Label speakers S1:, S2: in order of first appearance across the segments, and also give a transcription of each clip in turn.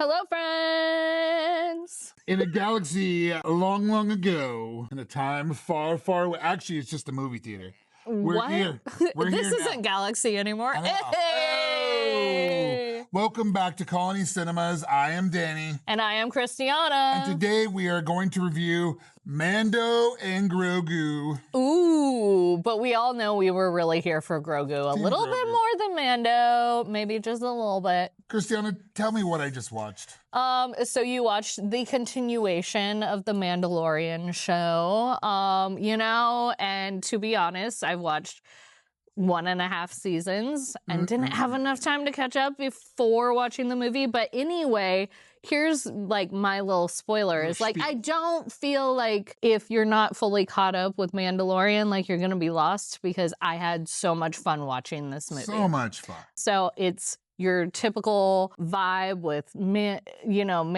S1: Hello, friends.
S2: In a galaxy long, long ago, in a time far, far away. Actually, it's just a movie theater. We're
S1: What?
S2: here. We're
S1: This
S2: here
S1: isn't
S2: now.
S1: Galaxy anymore.
S2: I know.
S1: Hey!
S2: Oh! Welcome back to Colony Cinemas. I am Danny.
S1: And I am Christianna.
S2: And today we are going to review Mando and Grogu.
S1: Ooh, but we all know we were really here for Grogu. A
S2: Team
S1: little
S2: Grogu.
S1: bit more than Mando, maybe just a little bit.
S2: Christianna, tell me what I just watched.
S1: So you watched the continuation of the Mandalorian show, and to be honest, I've watched 1.5 seasons and didn't have enough time to catch up before watching the movie. But anyway, here's like my little spoilers. Like, I don't feel like if you're not fully caught up with Mandalorian, like you're going to be lost, because I had so much fun watching this movie.
S2: So much fun.
S1: So it's your typical vibe with, Mandalorian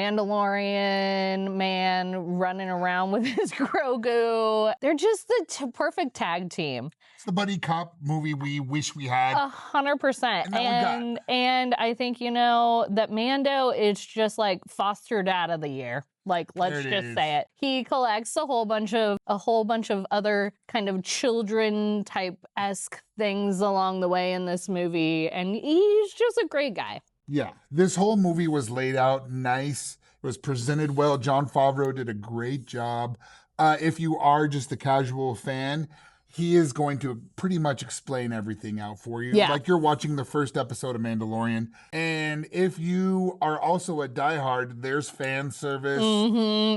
S1: man running around with his Grogu. They're just the perfect tag team.
S2: It's the buddy cop movie we wish we had.
S1: 100%. And I think, that Mando is just like foster dad of the year. Like, let's just say it. He collects a whole bunch of other kind of children type-esque things along the way in this movie, and he's just a great guy.
S2: Yeah, this whole movie was laid out nice. It was presented well. Jon Favreau did a great job. If you are just a casual fan, he is going to pretty much explain everything out for you.
S1: Yeah.
S2: Like you're watching the first episode of Mandalorian. And if you are also a diehard, there's fan service.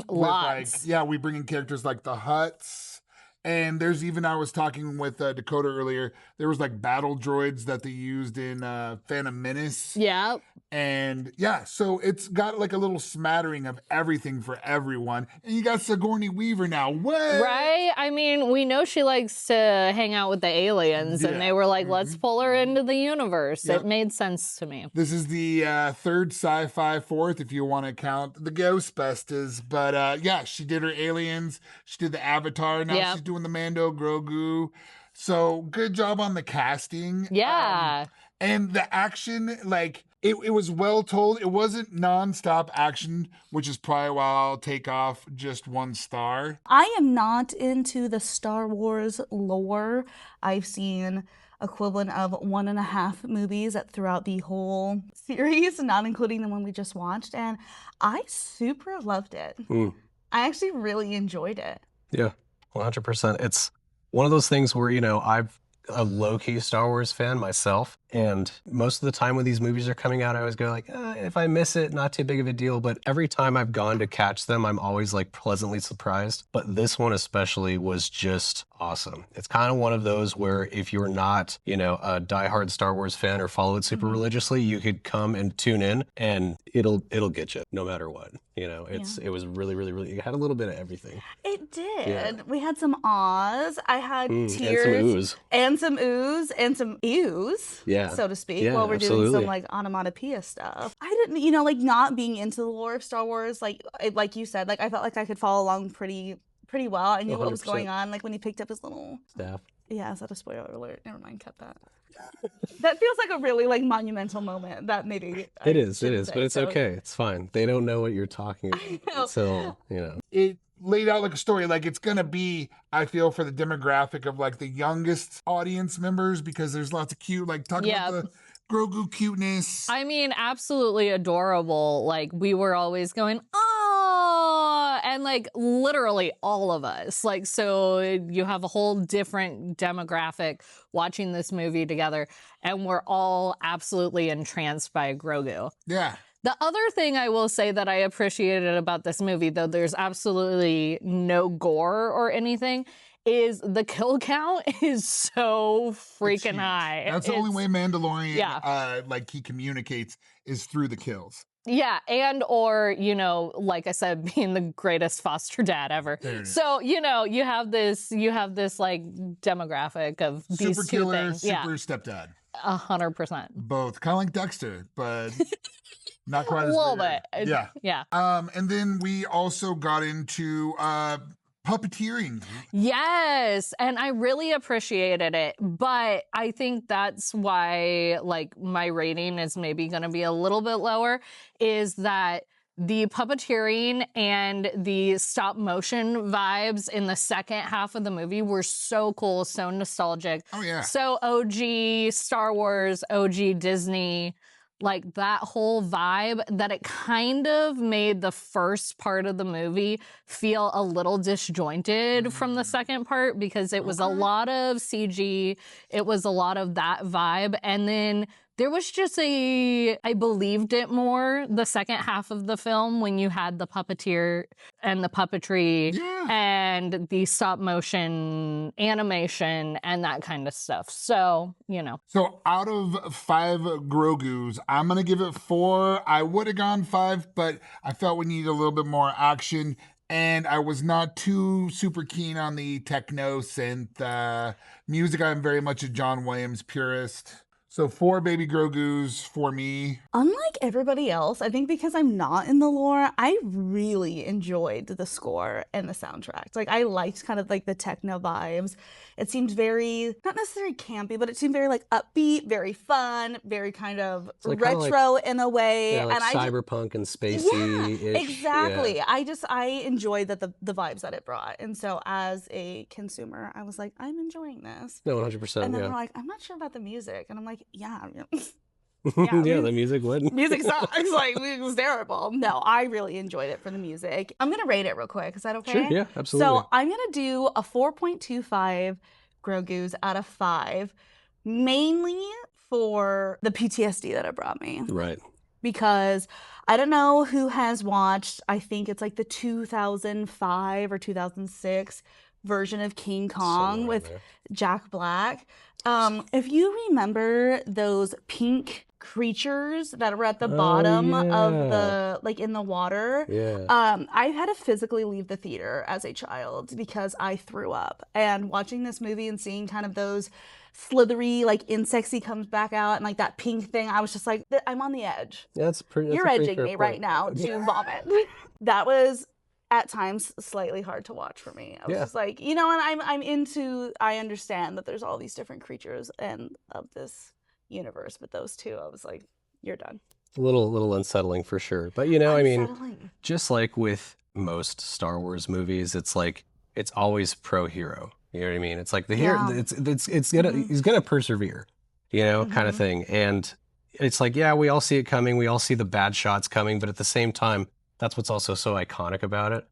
S1: Lots.
S2: We bring in characters like the Hutts. And there's even, I was talking with Dakota earlier, there was like battle droids that they used in Phantom Menace.
S1: Yeah.
S2: And yeah, so it's got like a little smattering of everything for everyone. And you got Sigourney Weaver now. What?
S1: Right? I mean, we know she likes to hang out with the aliens, and they were like, let's pull her into the universe. It made sense to me.
S2: This is the third sci-fi, fourth, if you want to count the Ghostbusters. But yeah, she did her aliens. She did the Avatar. Now she's doing the Mando Grogu. So good job on the casting.
S1: Yeah.
S2: And the action, like, it was well told. It wasn't nonstop action, which is probably why I'll take off just 1 star.
S3: I am not into the Star Wars lore. I've seen equivalent of 1.5 movies throughout the whole series, not including the one we just watched, and I super loved it. I actually really enjoyed it.
S4: Yeah, 100%. It's one of those things where, I'm a low-key Star Wars fan myself, and most of the time when these movies are coming out, I always go like, if I miss it, not too big of a deal. But every time I've gone to catch them, I'm always like pleasantly surprised. But this one especially was just awesome. It's kind of one of those where if you're not, a diehard Star Wars fan or follow it super religiously, you could come and tune in and it'll get you no matter what. It was really, really, really, it had a little bit of everything.
S3: It did.
S4: Yeah.
S3: We had some ahs. I had tears.
S4: And some ooze.
S3: And some ooze.
S4: Yeah.
S3: So to speak,
S4: Yeah,
S3: while we're doing
S4: absolutely.
S3: some like onomatopoeia stuff. I didn't, like not being into the lore of Star Wars, like you said, like I felt like I could follow along pretty well. I knew what was
S4: 100%.
S3: going on, like when he picked up his little
S4: Staff.
S3: Yeah, is that a spoiler alert? Never mind, cut that. That feels like a really like monumental moment that maybe
S4: It is, but it's okay. It's fine. They don't know what you're talking about until,
S2: It laid out like a story. Like it's going to be, I feel, for the demographic of like the youngest audience members, because there's lots of cute, like talking about the Grogu cuteness.
S1: I mean, absolutely adorable. Like, we were always going, oh, and like literally all of us. Like, so you have a whole different demographic watching this movie together, and we're all absolutely entranced by Grogu.
S2: Yeah.
S1: The other thing I will say that I appreciated about this movie, though there's absolutely no gore or anything, is the kill count is so freaking high.
S2: That's the only way Mandalorian, like he communicates, is through the kills.
S1: Yeah, and or, like I said, being the greatest foster dad ever. So, you have this like demographic of these
S2: Super
S1: two
S2: killer,
S1: things.
S2: super stepdad.
S1: 100%.
S2: Both. Kind of like Dexter, but not quite
S1: A
S2: as
S1: little
S2: weird.
S1: bit.
S2: Yeah.
S1: Yeah.
S2: And then we also got into puppeteering.
S1: Yes, and I really appreciated it, but I think that's why like my rating is maybe going to be a little bit lower, is that the puppeteering and the stop motion vibes in the second half of the movie were so cool, so nostalgic.
S2: Oh, yeah.
S1: So OG Star Wars, OG Disney, like that whole vibe, that it kind of made the first part of the movie feel a little disjointed from the second part, because it was a lot of CG, it was a lot of that vibe, and then there was just I believed it more the second half of the film when you had the puppeteer and the puppetry and the stop motion animation and that kind of stuff. So,
S2: So out of 5 Grogus, I'm going to give it 4. I would have gone 5, but I felt we needed a little bit more action. And I was not too super keen on the techno synth music. I'm very much a John Williams purist. So 4 baby Grogus for me.
S3: Unlike everybody else, I think because I'm not in the lore, I really enjoyed the score and the soundtrack. Like, I liked kind of like the techno vibes. It seemed very, not necessarily campy, but it seemed very like upbeat, very fun, very kind of
S4: like,
S3: retro in a way.
S4: Yeah, like
S3: and
S4: cyberpunk and spacey-ish.
S3: Yeah, exactly.
S4: Yeah.
S3: I enjoyed the vibes that it brought. And so as a consumer, I was like, I'm enjoying this.
S4: No, 100%.
S3: And then
S4: yeah.
S3: they're like, I'm not sure about the music. And I'm like, yeah.
S4: Yeah, the music would.
S3: Music sucks. Like, it was terrible. No, I really enjoyed it for the music. I'm going to rate it real quick. Is that okay?
S4: Sure, yeah, absolutely.
S3: So I'm going to do a 4.25 Grogus out of 5, mainly for the PTSD that it brought me.
S4: Right.
S3: Because I don't know who has watched, I think it's like the 2005 or 2006 version of King Kong with Jack Black. If you remember those pink creatures that were at the bottom of the, like in the water, I had to physically leave the theater as a child because I threw up. And watching this movie and seeing kind of those slithery, like insectsy comes back out and like that pink thing, I was just like, I'm on the edge.
S4: Yeah, that's pretty.
S3: You're edging me right now to vomit. That was at times slightly hard to watch for me. I was just like, and I understand that there's all these different creatures and of this universe, but those two, I was like, you're done.
S4: A little unsettling for sure. But I mean, just like with most Star Wars movies, it's like it's always pro hero. You know what I mean? It's like the hero. It's gonna he's gonna persevere. Kind of thing. And it's like, yeah, we all see it coming. We all see the bad shots coming. But at the same time, that's what's also so iconic about it.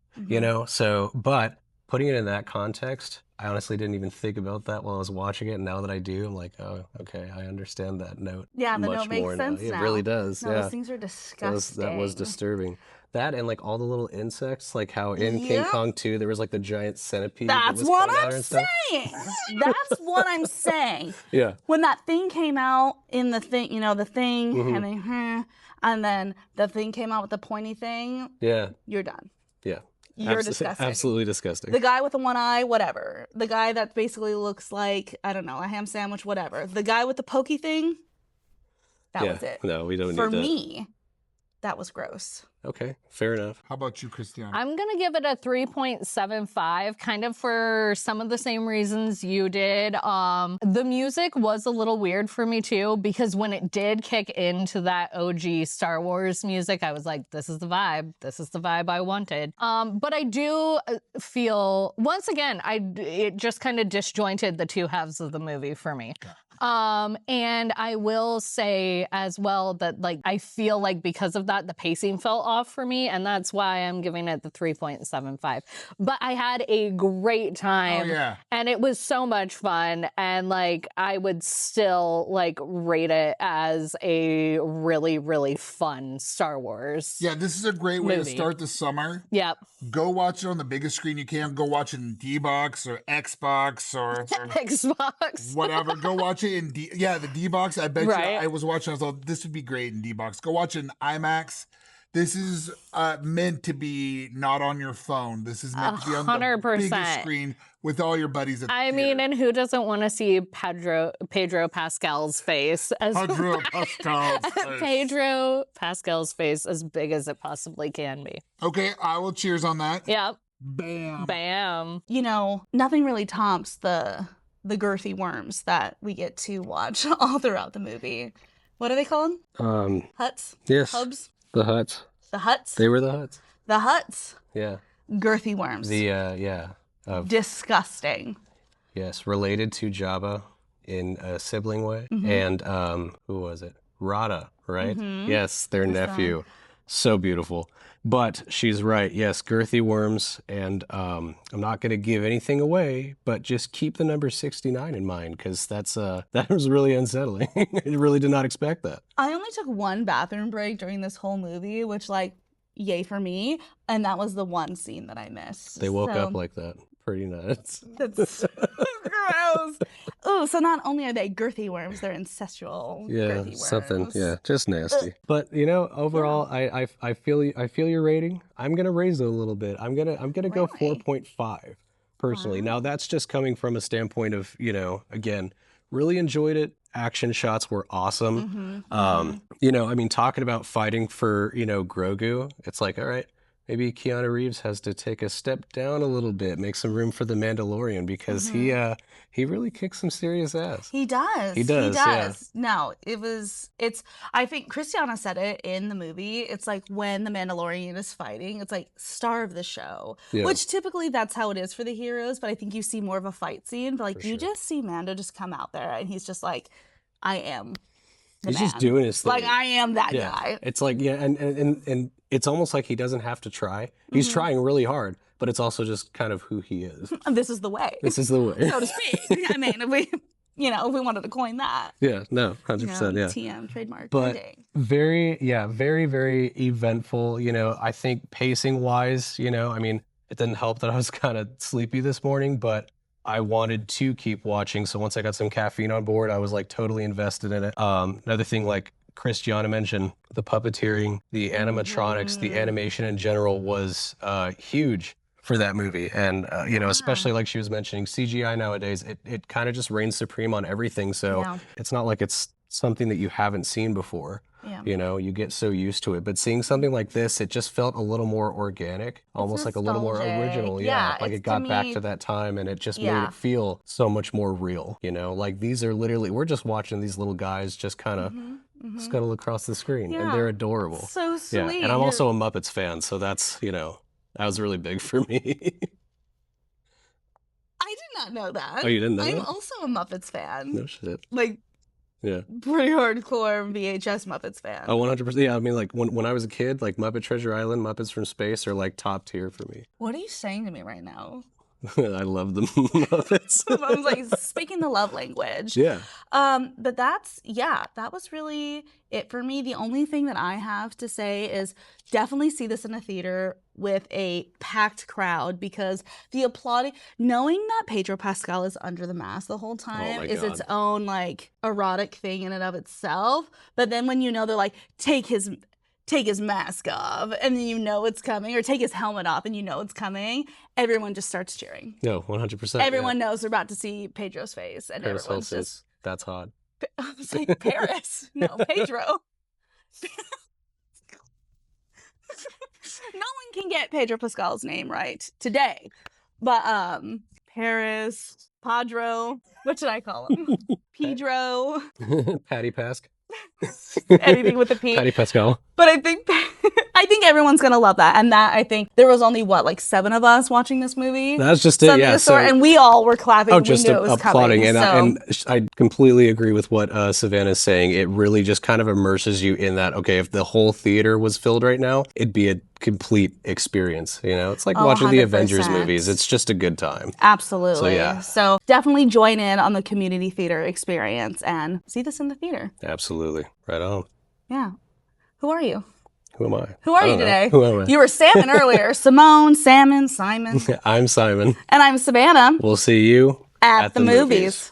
S4: So, but putting it in that context, I honestly didn't even think about that while I was watching it. And now that I do, I'm like, oh, okay, I understand that note.
S3: Yeah, the
S4: much
S3: note makes
S4: more
S3: sense
S4: now.
S3: now.
S4: It really does.
S3: No,
S4: yeah.
S3: those things are disgusting.
S4: That was disturbing. That and like all the little insects, like how in King Kong 2, there was like the giant centipede.
S3: That's what I'm saying. That's what I'm saying.
S4: Yeah.
S3: When that thing came out in the thing, the thing, and then the thing came out with the pointy thing. Yeah. You're done.
S4: Yeah.
S3: You're disgusting.
S4: Absolutely disgusting.
S3: The guy with the one eye, whatever. The guy that basically looks like, I don't know, a ham sandwich, whatever. The guy with the pokey thing, that was it.
S4: No, we don't need that.
S3: For me, that was gross.
S4: Okay, fair enough.
S2: How about you, Christianna?
S1: I'm going to give it a 3.75, kind of for some of the same reasons you did. The music was a little weird for me too, because when it did kick into that OG Star Wars music, I was like, this is the vibe. This is the vibe I wanted. But I do feel, once again, it just kind of disjointed the two halves of the movie for me. And I will say as well that like I feel like because of that the pacing fell off for me, and that's why I'm giving it the 3.75. But I had a great time. And it was so much fun, and like I would still like rate it as a really, really fun Star Wars.
S2: Yeah, this is a great way to start the summer.
S1: Yep.
S2: Go watch it on the biggest screen you can. Go watch it in D-Box or Xbox or
S1: Xbox.
S2: Whatever. Go watch it in the D-Box. I bet you I was watching, I was like, this would be great in D-Box. Go watch it in IMAX. This is meant to be not on your phone. This is meant to be on the biggest screen with all your buddies at the theater.
S1: mean, and who doesn't want to see Pedro Pascal's face? Pedro Pascal's face as big as it possibly can be.
S2: Okay, I will cheers on that.
S1: Yep.
S2: Bam.
S1: Bam.
S3: You know, nothing really tops the girthy worms that we get to watch all throughout the movie. What are they called? Huts?
S4: Yes.
S3: Hubs?
S4: The huts.
S3: The huts?
S4: They were the huts.
S3: The huts?
S4: Yeah.
S3: Girthy worms.
S4: The yeah.
S3: Disgusting.
S4: Yes, related to Jabba in a sibling way. And who was it? Rada, right? Yes, their nephew. So beautiful. But she's right. Yes, girthy worms. And I'm not going to give anything away, but just keep the number 69 in mind, because that was really unsettling. I really did not expect that.
S3: I only took one bathroom break during this whole movie, which, like, yay for me. And that was the one scene that I missed.
S4: They woke up like that. Pretty nuts.
S3: That's so gross. Oh, so not only are they girthy worms, they're incestual girthy worms.
S4: Something. Yeah, just nasty. But you know, overall, I feel your rating. I'm gonna raise it a little bit. I'm gonna go 4.5 personally. Now that's just coming from a standpoint of, you know, again, really enjoyed it. Action shots were awesome. You know, I mean, talking about fighting for, you know, Grogu, it's like, all right, maybe Keanu Reeves has to take a step down a little bit, make some room for the Mandalorian, because he really kicks some serious ass.
S3: He does.
S4: He does. Yeah.
S3: No, it's, I think Christianna said it in the movie. It's like when the Mandalorian is fighting, it's like star of the show, which typically that's how it is for the heroes. But I think you see more of a fight scene, but like you just see Mando just come out there and he's just like, I am the man.
S4: Just doing his thing.
S3: Like, I am that guy.
S4: It's like, and it's almost like he doesn't have to try. He's trying really hard, but it's also just kind of who he is.
S3: This is the way.
S4: This is the way.
S3: So to speak. I mean, if we wanted to coin that.
S4: Yeah, no, 100%, yeah.
S3: TM, trademark.
S4: But
S3: branding.
S4: very, very eventful. You know, I think pacing-wise, you know, I mean, it didn't help that I was kind of sleepy this morning, but I wanted to keep watching. So once I got some caffeine on board, I was like totally invested in it. Another thing, like Christianna mentioned, the puppeteering, the animatronics, the animation in general was huge for that movie. And, you know, especially like she was mentioning, CGI nowadays, it kind of just reigns supreme on everything. So it's not like it's something that you haven't seen before. You know, you get so used to it. But seeing something like this, it just felt a little more organic, almost like a little more original. Yeah, like it got back to that time and it just made it feel so much more real. You know, like these are literally, we're just watching these little guys just kind of scuttle across the screen and they're adorable.
S3: So sweet.
S4: Yeah, and I'm also a Muppets fan, so that's, you know, that was really big for me.
S3: I did not know that.
S4: Oh, you didn't know
S3: I'm
S4: that?
S3: also a Muppets fan.
S4: No shit.
S3: Like,
S4: yeah,
S3: pretty hardcore VHS Muppets fan.
S4: Oh, 100%. Yeah, I mean, like when I was a kid, like Muppet Treasure Island, Muppets from Space are like top tier for me.
S3: What are you saying to me right now?
S4: I love the Muppets.
S3: I was like speaking the love language.
S4: Yeah.
S3: But that was really it for me. The only thing that I have to say is definitely see this in a theater with a packed crowd, because the applauding, knowing that Pedro Pascal is under the mask the whole time is its own like erotic thing in and of itself. But then when you know they're like, take his mask off and then you know it's coming, or take his helmet off and you know it's coming, everyone just starts cheering.
S4: No, 100%.
S3: Everyone knows they're about to see Pedro's face, and
S4: Paris
S3: everyone's just,
S4: that's hot.
S3: I was like, Paris. No, Pedro. No one can get Pedro Pascal's name right today. But Paris, Padro, what should I call him? Pedro.
S4: Patty Pask.
S3: Anything with a P.
S4: Patty Pascal.
S3: But I think everyone's gonna love that. And that, I think there was only like 7 of us watching this movie.
S4: That's just it, yeah.
S3: So, and we all were clapping.
S4: Oh, just
S3: we knew it was
S4: applauding.
S3: Coming,
S4: and I completely agree with what Savanah is saying. It really just kind of immerses you in that. Okay, if the whole theater was filled right now, it'd be a complete experience. You know, it's like watching 100%. The Avengers movies. It's just a good time.
S3: Absolutely.
S4: So,
S3: so definitely join in on the community theater experience and see this in the theater.
S4: Absolutely. Right on.
S3: Yeah. Who are you?
S4: Who am I?
S3: Who are you today?
S4: Who am I?
S3: You were Salmon earlier. Simone, Salmon, Simon.
S4: I'm Simon.
S3: And I'm Savanah.
S4: We'll see you
S3: at the movies.